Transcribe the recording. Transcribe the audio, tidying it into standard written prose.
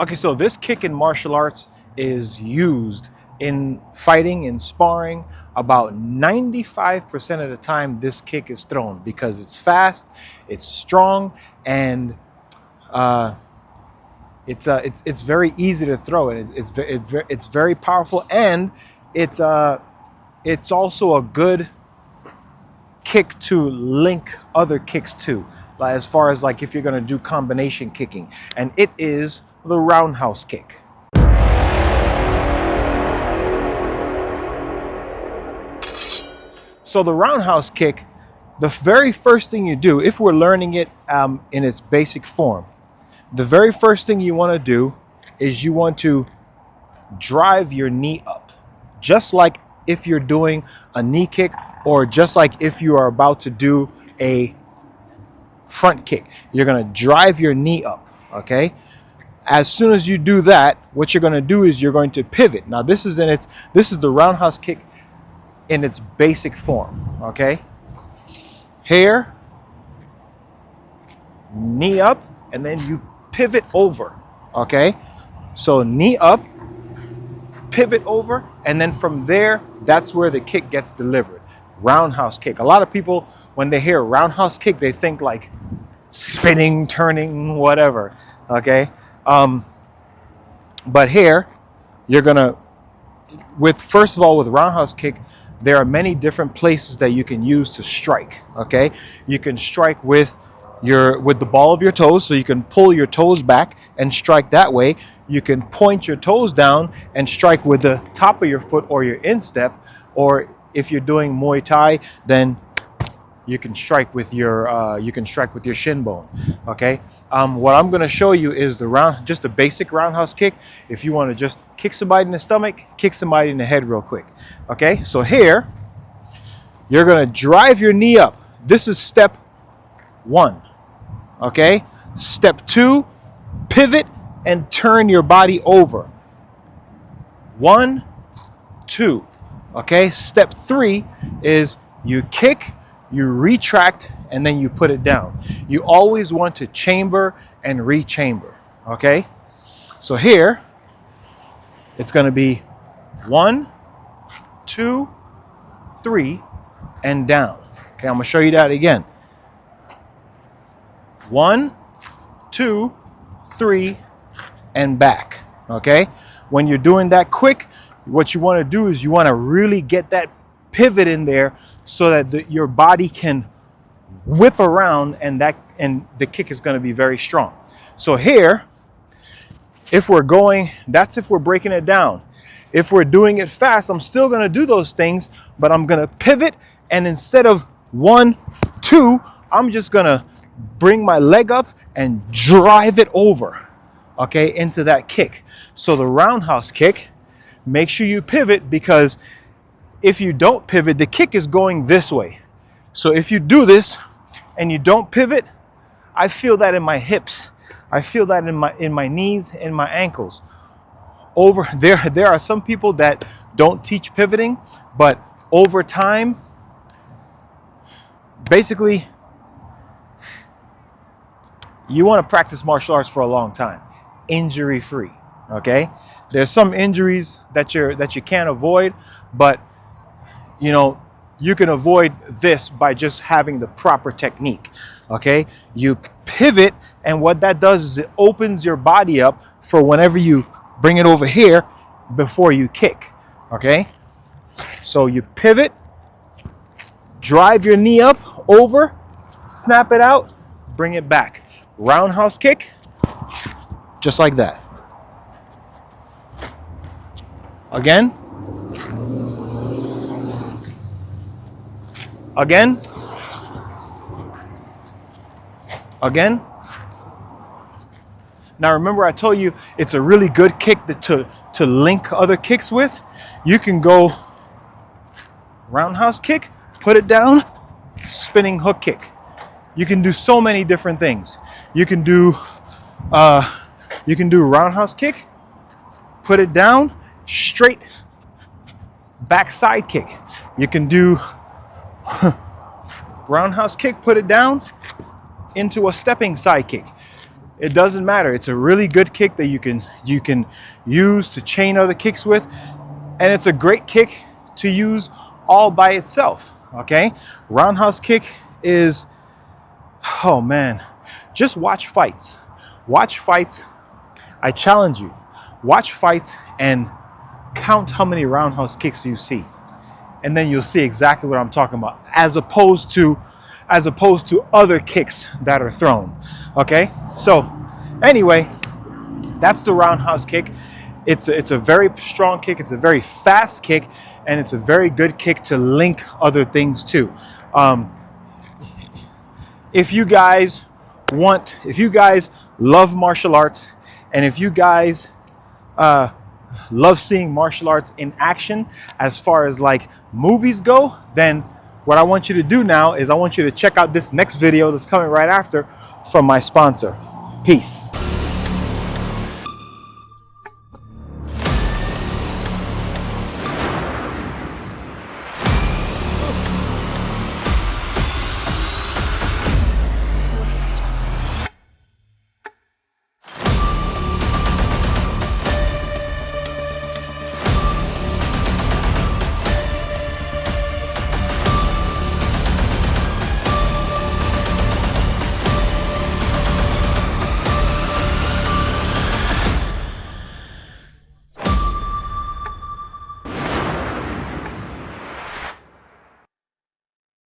Okay, so this kick in martial arts is used in fighting and sparring. About 95% of the time, this kick is thrown because it's fast, it's strong, and uh, it's very easy to throw, and it's very powerful, and it's also a good kick to link other kicks to, like as far as like if you're gonna do combination kicking, and it is the roundhouse kick. So the roundhouse kick, the very first thing you do, if we're learning it in its basic form, the very first thing you want to do is you want to drive your knee up, just like if you're doing a knee kick, or just like if you are about to do a front kick. You're going to drive your knee up, okay? As soon as you do that, what you're going to do is you're going to pivot. Now this is the roundhouse kick in its basic form, okay? Here, knee up, and then you pivot over, okay? So knee up, pivot over, and then from there, that's where the kick gets delivered. Roundhouse kick. A lot of people, when they hear roundhouse kick, they think like spinning, turning, whatever, okay? But here, you're gonna, first of all, with roundhouse kick, there are many different places that you can use to strike, okay? You can strike with the ball of your toes, so you can pull your toes back and strike that way. You can point your toes down and strike with the top of your foot or your instep, or if you're doing Muay Thai, then you can strike with your shin bone, okay? What I'm going to show you is just a basic roundhouse kick. If you want to just kick somebody in the stomach, kick somebody in the head real quick, okay? So here, you're going to drive your knee up. This is step 1, okay? Step 2, pivot and turn your body over. 1, 2, okay? Step 3 is you kick, you retract, and then you put it down. You always want to chamber and rechamber, okay? So here, it's going to be 1, 2, 3, and down. Okay, I'm going to show you that again. 1, 2, 3, and back, okay? When you're doing that quick, what you want to do is you want to really get that pivot in there so that your body can whip around, and the kick is going to be very strong. So here, if we're breaking it down. If we're doing it fast, I'm still going to do those things, but I'm going to pivot, and instead of 1, 2, I'm just going to bring my leg up and drive it over, okay, into that kick. So the roundhouse kick, make sure you pivot, because if you don't pivot, the kick is going this way. So if you do this and you don't pivot, I feel that in my hips. I feel that in my knees, in my ankles. There are some people that don't teach pivoting, but over time, basically, you want to practice martial arts for a long time, injury-free, okay? There's some injuries that you can't avoid, but you know, you can avoid this by just having the proper technique, okay? You pivot, and what that does is it opens your body up for whenever you bring it over here before you kick, okay? So you pivot, drive your knee up, over, snap it out, bring it back. Roundhouse kick, just like that. Again. Again. Again. Now remember, I told you it's a really good kick to link other kicks with. You can go roundhouse kick, put it down, spinning hook kick. You can do so many different things. You can do roundhouse kick, put it down, straight backside kick. You can do roundhouse kick, put it down into a stepping side kick. It doesn't matter. It's a really good kick that you can use to chain other kicks with, and it's a great kick to use all by itself. Okay, roundhouse kick is, oh man, just watch fights. Watch fights. I challenge you. Watch fights and count how many roundhouse kicks you see, and then you'll see exactly what I'm talking about, as opposed to other kicks that are thrown. Okay, so anyway, that's the roundhouse kick. It's a very strong kick. It's a very fast kick, and it's a very good kick to link other things too. If you guys love martial arts, and if you guys love seeing martial arts in action as far as like movies go, then what I want you to do now is I want you to check out this next video that's coming right after from my sponsor. Peace.